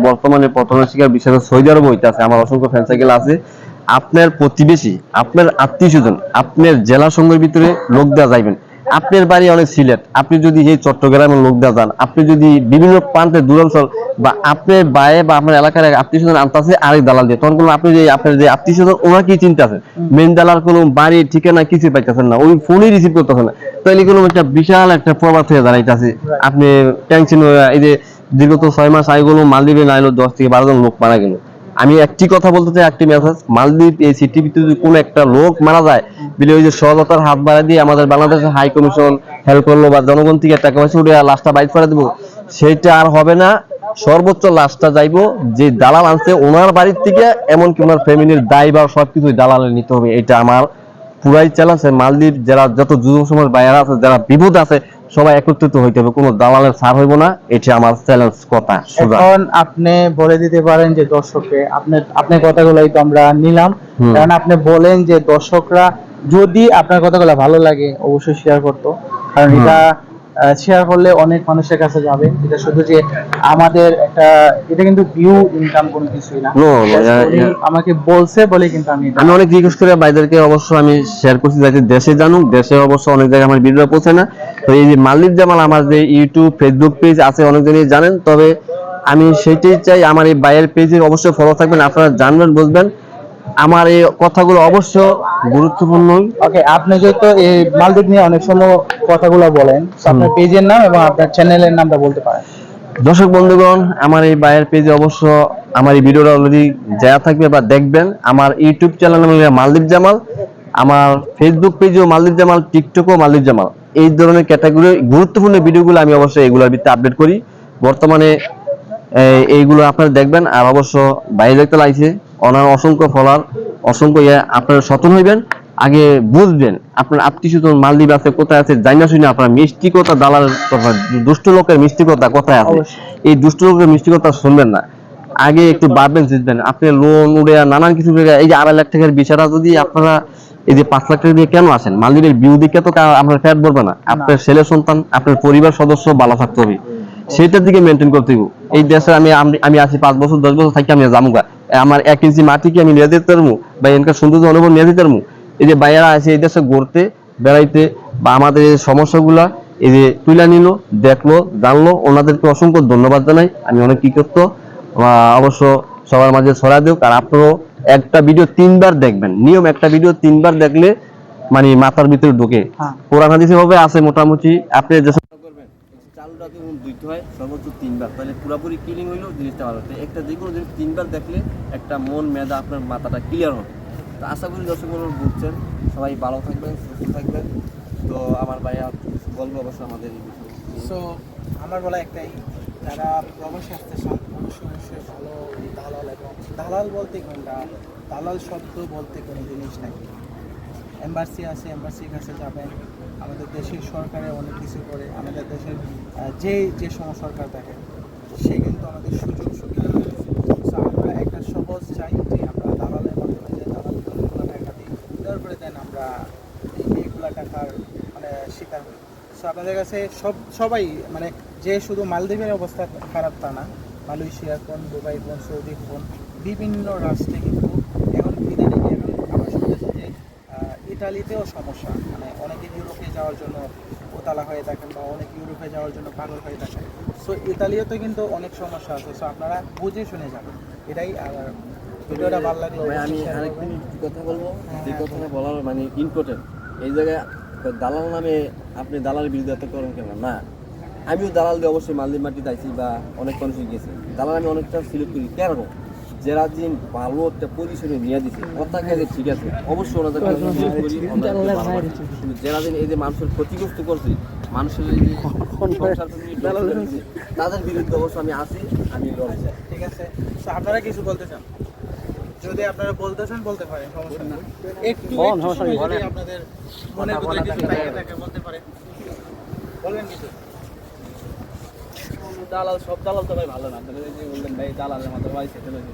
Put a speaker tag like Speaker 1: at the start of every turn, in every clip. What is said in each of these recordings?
Speaker 1: বর্তমানে পতনের শিকার বিশেষ করে সৌদি আরব হইতেছে। আমার অসংখ্য ফ্যান সাইকেল আছে। আপনার প্রতিবেশী, আপনার আত্মীয় স্বজন, আপনার জেলা সংঘের ভিতরে লোক দেওয়া যাইবেন। আপনার বাড়ি অনেক সিলেট, আপনি যদি এই চট্টগ্রামের লোক দেওয়া যান, আপনি যদি বিভিন্ন প্রান্তে দূরাঞ্চল বা আপনার বাইরে বা আপনার এলাকার আত্মীয় স্বজন আনতেছে আরেক দালাল দিয়ে, তখন কোনো আপনি যে আপনার যে আত্মীয় স্বজন ওনার কি চিন্তা আছে, মেন দালাল কোনো বাড়ি ঠিকানা কিছু পাইতেছেন না, ওই ফোনই রিসিভ করতেছেন না, তাহলে কোনো একটা বিশাল একটা প্রভাব হয়ে দাঁড়াইতেছে। আপনি টেনশন এই যে দীর্ঘত 6 মাস আগে গেলো মালদ্বীপে না এলো 10 থেকে 12 জন লোক মারা গেল। আমি একটি কথা বলতে চাই, একটি মেসেজ, মালদ্বীপ এই সিটির ভিতরে যদি কোনো একটা লোক মারা যায় বলে ওই যে সহজতার হাত বাড়া দিয়ে আমাদের বাংলাদেশের হাই কমিশন হেল্প করলো বা জনগণ থেকে টাকা পয়সা উঠে লাশটা বাইর করে দেবো, সেটা আর হবে না। সর্বোচ্চ লাশটা যাইবো যে দালাল আনছে ওনার বাড়ির থেকে, এমনকি ওনার ফ্যামিলির দায় বা সবকিছু দালালে নিতে হবে। এটা আমার পুরাই চ্যালেঞ্জ। মালদ্বীপ যারা যত যুব সমাজ বাইরা আছে, যারা বিপদ আছে, সবাই একত্রিত হইতে হবে, কোনো দালালের ছাড় হইব না। এটা আমার চ্যালেঞ্জ কথা।
Speaker 2: এখন আপনি বলে দিতে পারেন যে দর্শককে, আপনার কথাগুলোই তো আমরা নিলাম, কারণ আপনি বলেন যে দর্শকরা যদি আপনার কথাগুলো ভালো লাগে অবশ্যই শেয়ার করতো, কারণ এটা শেয়ার করলে অনেক মানুষের কাছে যাবে। এটা শুধু যে আমাদের একটা, এটা কিন্তু ভিউ ইনকাম কোনো কিছুই না। আমাকে বলছে বলে কিন্তু আমি
Speaker 1: অনেক রিকোয়েস্ট করে ভাইদেরকে অবশ্য আমি শেয়ার করছি যাতে দেশে জানুক। দেশে অবশ্য অনেক জায়গায় আমার ভিডিও পৌঁছে না। তো এই যে মালদ্বীপ জামাল আমার যে ইউটিউব ফেসবুক পেজ আছে অনেক জনই জানেন, তবে আমি সেইটাই চাই আমার এই বাইয়ের পেজে অবশ্যই ফলো থাকবেন, আপনারা জানবেন বুঝবেন আমার এই কথাগুলো অবশ্য গুরুত্বপূর্ণ।
Speaker 2: ওকে, আপনি যেহেতু এই মালদ্বীপ নিয়ে অনেক সময় কথাগুলো বলেন, আপনার পেজের নাম এবং আপনার চ্যানেলের নামটা বলতে পারেন।
Speaker 1: দর্শক বন্ধুগণ, আমার এই বাইয়ের পেজে অবশ্য আমার এই ভিডিওটা অলরেডি দেয়া থাকবে বা দেখবেন। আমার ইউটিউব চ্যানেল মালদ্বীপ জামাল, আমার ফেসবুক পেজেও মালদ্বীপ জামাল, টিকটকও মালদ্বীপ জামাল। এই ধরনের ক্যাটাগরি গুরুত্বপূর্ণ ভিডিওগুলো আমি অবশ্যই এগুলোর ভিত্তিতে আপডেট করি বর্তমানে। এইগুলো আপনারা দেখবেন। আর অবশ্য বাইরে দেখতে লাগছে ওনার অসংখ্য ফলোয়ার, অসংখ্য আপনারা সচেতন হইবেন। আগে বুঝবেন আপনার আত্মীয় স্বজন মালদ্বীপ আছে কোথায় আছে, জানা শুনে আপনার মিষ্টি কথা দালাল দুষ্ট লোকের মিষ্টি কথা কোথায় আছে, এই দুষ্ট লোকের মিষ্টি কথা শুনবেন না। আগে একটু ভাববেন জিতবেন। আপনি লোন উড়ে নানান কিছু, এই যে 2.5 লাখ টাকার বিষয়টা যদি আপনারা এই যে 5 লাখ টাকা দিয়ে কেন আসেন, মালদ্বীপের ভিউ দেখে তো আপনার ফ্যাট ভরবে না। আপনার ছেলে সন্তান, আপনার পরিবার সদস্য ভালো থাকতে হবে, সেটার দিকে মেনটেন করতে হবে। এই দেশে আমি আছি 5 বছর 10 বছর থাকি, আমি জামুগা আমার 1 ইঞ্চি মাটি কি আমি নিয়ে দিতে পারবো বা এনকার সৌন্দর্য অনুভব নিয়ে দিতে পারবো? এই যে বাইরা আছে এই দেশে ঘুরতে বেড়াইতে বা আমাদের এই সমস্যাগুলা এই যে তুলে নিল, দেখলো, জানলো, ওনাদেরকে অসংখ্য ধন্যবাদ জানাই। আমি অনেক কৃতজ্ঞ। অবশ্য সবার মাঝে ছড়া দিও। আর আপনারাও একটা ভিডিও 3 বার দেখবেন, নিয়ম একটা ভিডিও 3 বার দেখলে মানে মাথার ভিতরে ঢোকে। কোরআন হাদিসে ভাবে আছে মোটামুটি আপনি যে চালুটা যখন ধুইতে হয় সর্বোচ্চ 3 বার, তাহলে পুরোপুরি ক্লিন হইলো জিনিসটা ভালো হচ্ছে। একটা যে কোনো জিনিস 3 বার দেখলে একটা মন মেধা আপনার মাথাটা ক্লিয়ার হবে। তো আশা করি দর্শক বন্ধুরা বুঝছেন, সবাই ভালো থাকবেন, সুস্থ থাকবেন। তো আমার ভাইয়া বলবো অবশ্য আমাদের এই বিষয়ে।
Speaker 2: সো আমার বলা একটাই, যারা প্রবাসে আসতে চান অবশ্যই ভালো দালাল, এবং দালাল বলতে কোনটা, দালাল শব্দ বলতে কোনো জিনিস নাই। এম্বাসি আছে, এম্বাসির কাছে যাবেন। আমাদের দেশের সরকারে অনেক কিছু করে, আমাদের দেশের যে সময় সরকার দেখে সে কিন্তু আমাদের সুযোগ সুবিধা দিচ্ছে। সো আমরা একটা সহজ চাই যে আমরা দালালের মাধ্যমে যে দালাল অনেকগুলো টাকা দিই, তারপরে দেন আমরা এইগুলো টাকার মানে শিকার হই। সো আপনাদের কাছে সবাই মানে যে শুধু মালদ্বীপের অবস্থা খারাপ তা না, মালয়েশিয়া কোন, দুবাই কোন, সৌদি কোন, বিভিন্ন রাষ্ট্রে কিন্তু এখন ইদানিং আমরা শুনতেছি যে ইতালিতেও সমস্যা, মানে অনেকে ইউরোপে যাওয়ার জন্য ওতালা হয়ে থাকেন বা অনেক ইউরোপে যাওয়ার জন্য পাগল হয়ে থাকেন। সো ইতালিতেও কিন্তু অনেক সমস্যা আছে। সো আপনারা বুঝে শুনে যাবেন এটাই। আর ভিডিওটা ভালো লাগলো।
Speaker 1: আমি আরেকটি কথা বলবো, যে কথাটা বলার মানে ইম্পর্টেন্ট। এই জায়গায় দালাল নামে আপনি দালালের বিরুদ্ধে করেন কেন না? আমিও দালাল দিয়ে অবশ্যই মালদ্বীপ মাটিতে আইছি বা অনেক মানুষই গেছে। দালাল আমি অনেকটা সিলেক্ট করি কেন? যারা দিন ভালো একটা পজিশনে নিয়ে দিচ্ছে কথা কাজে ঠিক আছে, অবশ্যই ওনাদের যারা দিন এই যে মানুষের ক্ষতিগ্রস্ত করছে, মানুষের তাদের বিরুদ্ধে অবশ্য আমি আছি, আমি লড়ছি।
Speaker 2: ঠিক আছে, আপনারা কিছু বলতে চান? যদি আপনারা বলতে চান বলতে পারেন, সমস্যা না। একটু যদি আপনাদের মনের ভিতরে কিছু থাকে বলতে পারেন, বলবেন কিছু।
Speaker 3: দালাল সব দালাল তো ভাই ভালো না। আপনারা যে বললেন ভাই দালালের মাধ্যমে ভাই সেটেল হয়েছে,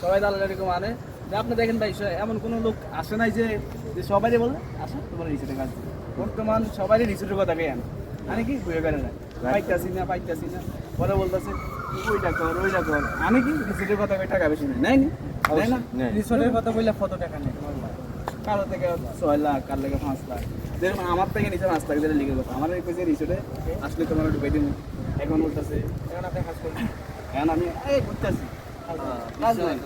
Speaker 3: সবাই দালাল এরকম আনে যে আপনি দেখেন ভাই এমন কোনো লোক আসে নাই যে সবাই বলে আসে তোমার রিসেটের কাজ। বর্তমান সবাই রিসেটের কথা কেন আনে কি বুঝে গেলে না, পাইতেছি না পরে বলতেছে ওইটা কর ওইটা কর আমি কি রিসোর্টের কথা কই টাকা বেশি নেই না
Speaker 2: রিসোর্টের কথা বললে কত টাকা নেই
Speaker 3: কারো থেকে 6 লাখ কার থেকে 5 লাখ যেরকম আমার থেকে নিচে 5 লাখ যেটা লিখে কথা আমার কইছে রিসোর্টে আসলে তোমার ঢুকাই দিন এখন বলতেছে
Speaker 2: এখন আপনি কাজ করবেন
Speaker 3: এখন আমি এই ঘুরতেছি কাজ নাই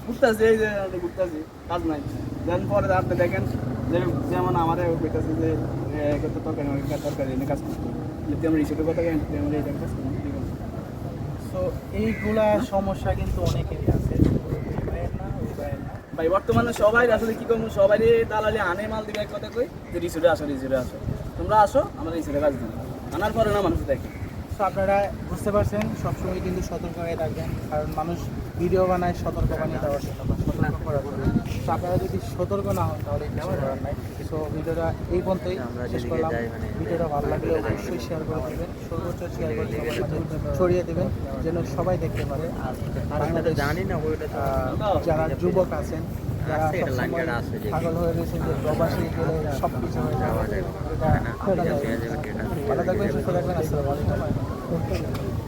Speaker 3: ঘুরতেছি এই যে ঘুরতেছি কাজ নাই দেন পরে আপনি দেখেন যেমন আমার কইতেছে যে কত তরকারি এনে কাজ করতে যদি আমরা রিসোর্টের কথা কেন আমরা এটা কাজ করি ঠিক আছে
Speaker 2: সো এইগুলা সমস্যা কিন্তু অনেকেরই আছে এই ভাইয়ের না ওই ভাইয়ের না
Speaker 3: ভাই বর্তমানে সবাই আসলে কি করবো সবাই দালালি আনে মাল দিবে এক কথা কই যে রিসোর্টে আসো তোমরা আসো আমরা রিসোর্টে কাজ দিই আনার পরে না মানুষ দেখে
Speaker 2: সো আপনারা বুঝতে পারছেন সবসময় কিন্তু সতর্ক হয়ে থাকবেন কারণ মানুষ ভিডিও বানায় সতর্ক বানিয়ে দেওয়ার জন্য বা সতর্ক করার জন্য তো আপনারা যদি সতর্ক না হন তাহলে কিছু করার নাই সো ভিডিওটা এই পর্যন্তই শেষ করলাম ভিডিওটা ভালো লাগলে অবশ্যই শেয়ার করে দেবেন সর্বোচ্চ শেয়ার করে সবার মাঝে ছড়িয়ে দেবেন যেন সবাই দেখতে পারে আর বাংলাদেশ যারা যুবক আছেন যারা সবসময় পাগল হয়ে রয়েছেন যে প্রবাসী গেলে সব কিছু হয়ে যাবে এটা ভালো থাকবেন সুস্থ থাকবেন আসসালামু আলাইকুম